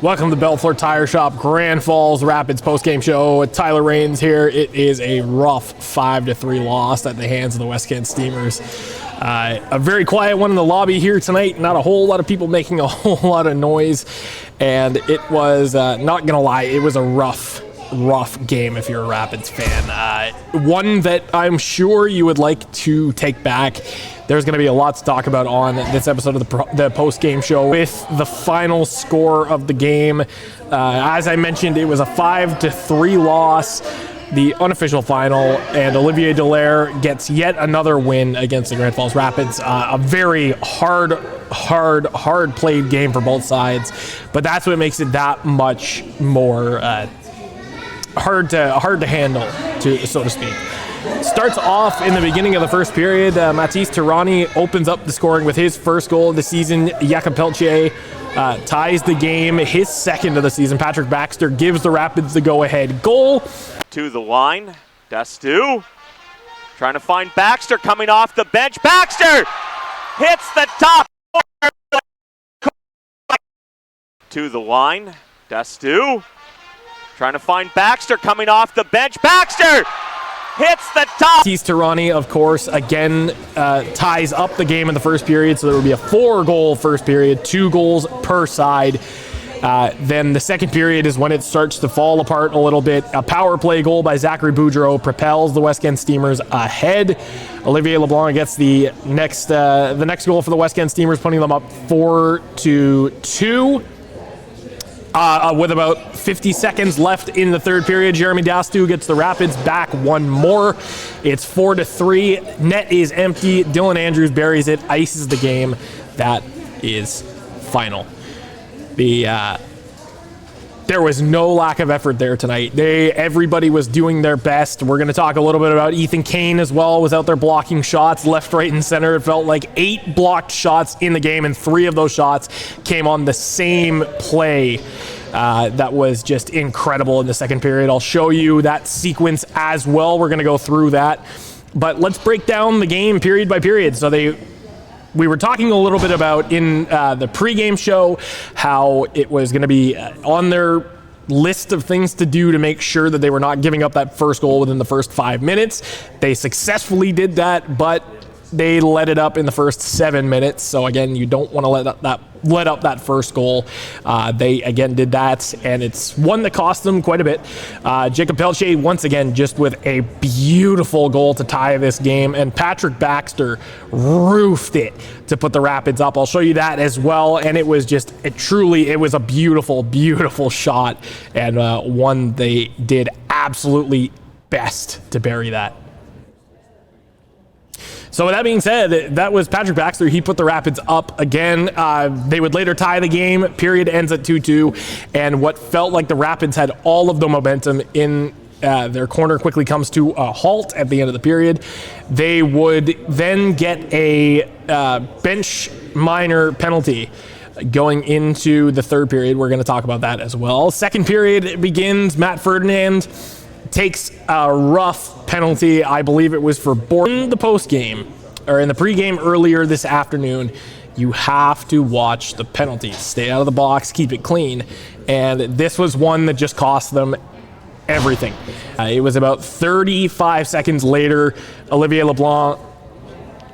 Welcome to the Bellefleur Tire Shop Grand Falls Rapids postgame show. Tyler Rains here. It is a rough 5-3 loss at the hands of the West Kent Steamers. A very quiet one in the lobby here tonight. Not a whole lot of people making a whole lot of noise. And it was, not going to lie, it was a rough game if you're a Rapids fan. One that I'm sure you would like to take back. There's going to be a lot to talk about on this episode of the post-game show with the final score of the game. As I mentioned, it was a 5-3 loss, the unofficial final, and Olivier Dallaire gets yet another win against the Grand Falls Rapids. A very hard played game for both sides, but that's what makes it that much more hard to handle, so to speak. Starts off in the beginning of the first period. Mathis Tirani opens up the scoring with his first goal of the season. Jakob Peltier ties the game, his second of the season. Patrick Baxter gives the Rapids the go-ahead goal. To the line, Destu trying to find Baxter coming off the bench. Baxter hits the top corner. To the line, Destu trying to find Baxter coming off the bench. Baxter hits the top. Mathis Tirani, of course, again ties up the game in the first period, so there will be a 4-goal first period, 2 goals per side. Then the second period is when it starts to fall apart a little bit. A power play goal by Zachary Boudreau propels the West Kent Steamers ahead. Olivier LeBlanc gets the next goal for the West Kent Steamers, putting them up 4-2. With about 50 seconds left in the third period, Jeremy Dastu gets the Rapids back one more. It's 4-3. Net is empty. Dylan Andrews buries it, ices the game. That is final. There was no lack of effort there tonight. Everybody was doing their best. We're going to talk a little bit about Ethan Kane as well. Was out there blocking shots left, right, and center. It felt like 8 blocked shots in the game, and 3 of those shots came on the same play. That was just incredible in the second period. I'll show you that sequence as well. We're going to go through that. But let's break down the game period by period. So we were talking a little bit about in the pregame show how it was going to be on their list of things to do to make sure that they were not giving up that first goal within the first 5 minutes. They successfully did that, but they let it up in the first 7 minutes. So again, you don't want to let up that first goal. They again did that, and it's one that cost them quite a bit. Jakob Peltier once again just with a beautiful goal to tie this game, and Patrick Baxter roofed it to put the Rapids up. I'll show you that as well, and it was a beautiful shot, and one they did absolutely best to bury that. So with that being said, that was Patrick Baxter. He put the Rapids up again. They would later tie the game. Period ends at 2-2. And what felt like the Rapids had all of the momentum in their corner quickly comes to a halt at the end of the period. They would then get a bench minor penalty going into the third period. We're going to talk about that as well. Second period begins. Matt Ferdinand takes a rough penalty. I believe it was for boarding. In the post-game, or in the pre-game earlier this afternoon, you have to watch the penalties. Stay out of the box, keep it clean. And this was one that just cost them everything. It was about 35 seconds later, Olivier LeBlanc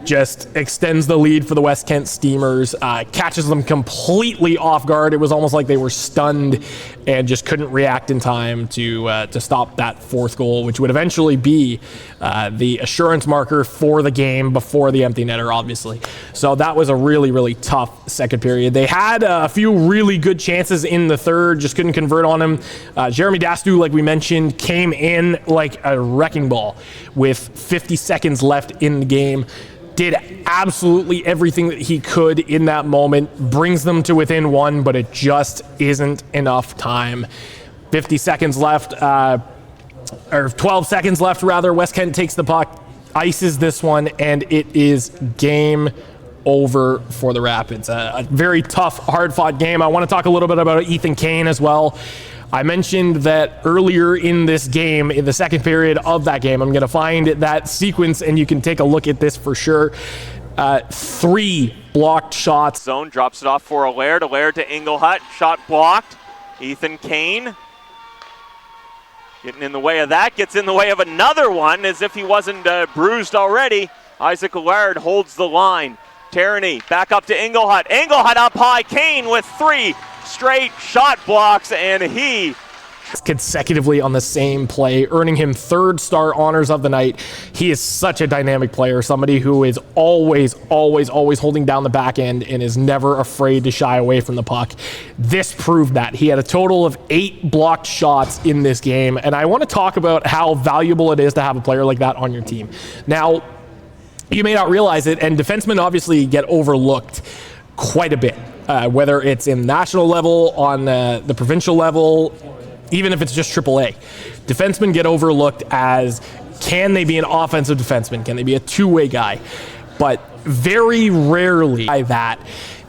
just extends the lead for the West Kent Steamers, catches them completely off guard. It was almost like they were stunned and just couldn't react in time to stop that fourth goal, which would eventually be the assurance marker for the game before the empty netter, obviously. So that was a really, really tough second period. They had a few really good chances in the third, just couldn't convert on them. Jeremy Dastu, like we mentioned, came in like a wrecking ball with 50 seconds left in the game. Did absolutely everything that he could in that moment, brings them to within one, but it just isn't enough time. 50 seconds left, or 12 seconds left rather. West Kent takes the puck, ices this one, and it is game over for the Rapids. A very tough, hard-fought game. I want to talk a little bit about Ethan Kane as well. I mentioned that earlier in this game, in the second period of that game, I'm going to find that sequence and you can take a look at this for sure. 3 blocked shots. Zone drops it off for Allaire to Engelhut. Shot blocked. Ethan Kane getting in the way of that, gets in the way of another one as if he wasn't bruised already. Isaac Allaire holds the line. Tierney back up to Engelhut. Engelhut up high. Kane with 3 straight shot blocks, and he consecutively on the same play, earning him 3rd star honors of the night. He is such a dynamic player, somebody who is always holding down the back end and is never afraid to shy away from the puck. This proved that. He had a total of 8 blocked shots in this game, and I want to talk about how valuable it is to have a player like that on your team. Now, you may not realize it, and defensemen obviously get overlooked quite a bit, whether it's in national level, on the provincial level, even if it's just AAA. Defensemen get overlooked as, can they be an offensive defenseman? Can they be a two-way guy? But very rarely that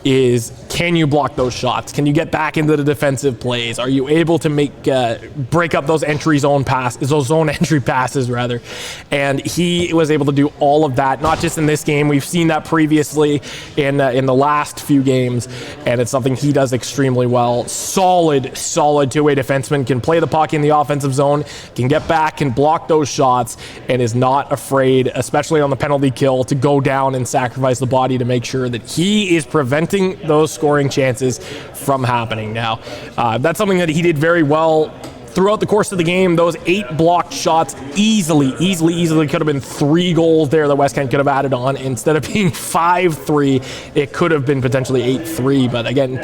is, can you block those shots? Can you get back into the defensive plays? Are you able to break up those those zone entry passes rather? And he was able to do all of that, not just in this game. We've seen that previously in the last few games, and it's something he does extremely well. Solid two-way defenseman, can play the puck in the offensive zone, can get back, can block those shots, and is not afraid, especially on the penalty kill, to go down and sacrifice the body to make sure that he is preventing those scoring chances from happening. Now, that's something that he did very well throughout the course of the game. Those 8 blocked shots easily could have been 3 goals there that West Kent could have added on. Instead of being 5-3, it could have been potentially 8-3. But again,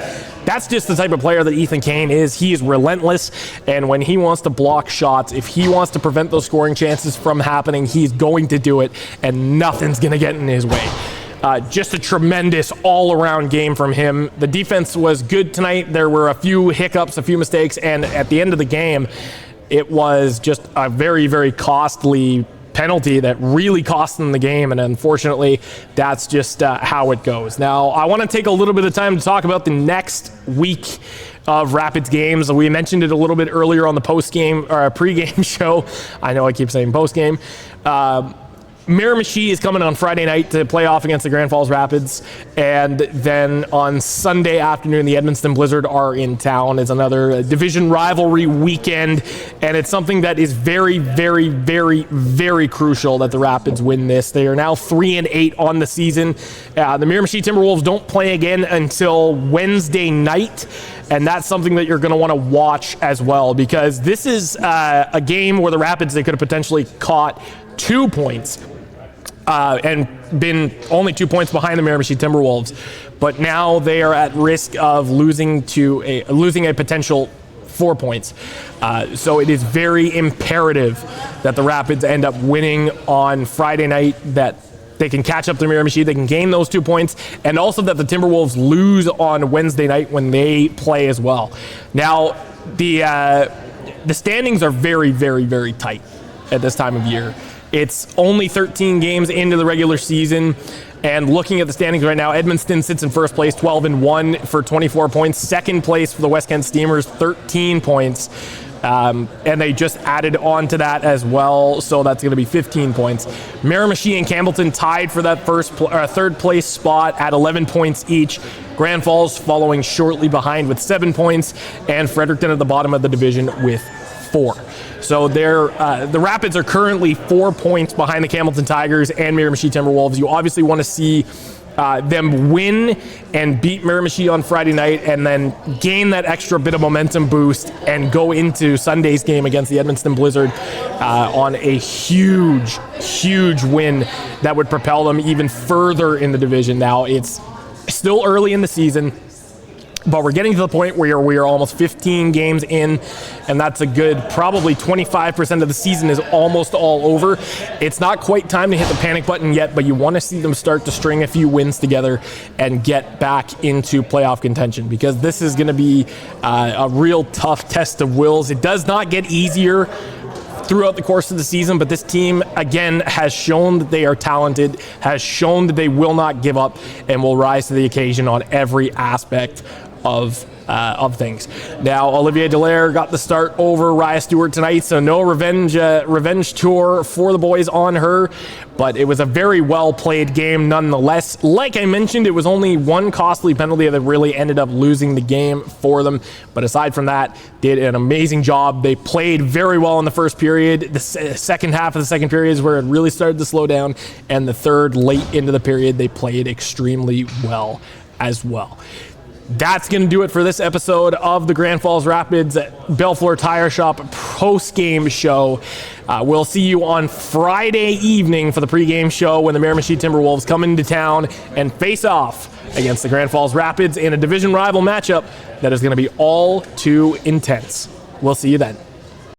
that's just the type of player that Ethan Kane is. He is relentless, and when he wants to block shots, if he wants to prevent those scoring chances from happening, he's going to do it, and nothing's going to get in his way. Just a tremendous all-around game from him. The defense was good tonight. There were a few hiccups, a few mistakes, and at the end of the game, it was just a very costly penalty that really cost them the game, and unfortunately, that's just how it goes. Now, I want to take a little bit of time to talk about the next week of Rapids games. We mentioned it a little bit earlier on the post-game or pre-game show. I know I keep saying post-game. Miramichi is coming on Friday night to play off against the Grand Falls Rapids, and then on Sunday afternoon, the Edmundston Blizzard are in town. It's another division rivalry weekend, and it's something that is very crucial that the Rapids win this. They are now 3-8 on the season. The Miramichi Timberwolves don't play again until Wednesday night, and that's something that you're going to want to watch as well, because this is a game where the Rapids, they could have potentially caught 2 points and been only 2 points behind the Miramichi Timberwolves, but now they are at risk of losing a potential 4 points. So it is very imperative that the Rapids end up winning on Friday night, that they can catch up to Miramichi, they can gain those 2 points, and also that the Timberwolves lose on Wednesday night when they play as well. Now, the standings are very tight at this time of year. It's only 13 games into the regular season, and looking at the standings right now, Edmundston sits in first place, 12-1 for 24 points. Second place for the West Kent Steamers, 13 points. And they just added on to that as well, so that's going to be 15 points. Miramichi and Campbellton tied for that third place spot at 11 points each. Grand Falls following shortly behind with 7 points, and Fredericton at the bottom of the division with 4. So the Rapids are currently 4 points behind the Campbellton Tigers and Miramichi Timberwolves. You obviously want to see them win and beat Miramichi on Friday night, and then gain that extra bit of momentum boost and go into Sunday's game against the Edmundston Blizzard on a huge win that would propel them even further in the division. Now, it's still early in the season, but we're getting to the point where we are almost 15 games in, and that's a good, probably 25% of the season is almost all over. It's not quite time to hit the panic button yet, but you want to see them start to string a few wins together and get back into playoff contention, because this is going to be a real tough test of wills. It does not get easier throughout the course of the season, but this team, again, has shown that they are talented, has shown that they will not give up, and will rise to the occasion on every aspect of things. Now, Olivier Dallaire got the start over Raya Stewart tonight, so no revenge tour for the boys on her, but it was a very well-played game nonetheless. Like I mentioned, it was only one costly penalty that really ended up losing the game for them, but aside from that, did an amazing job. They played very well in the first period. The second half of the second period is where it really started to slow down, and the third, late into the period, they played extremely well as well. That's going to do it for this episode of the Grand Falls Rapids Bellefleur Tire Shop post-game show. We'll see you on Friday evening for the pregame show when the Miramichi Timberwolves come into town and face off against the Grand Falls Rapids in a division rival matchup that is going to be all too intense. We'll see you then.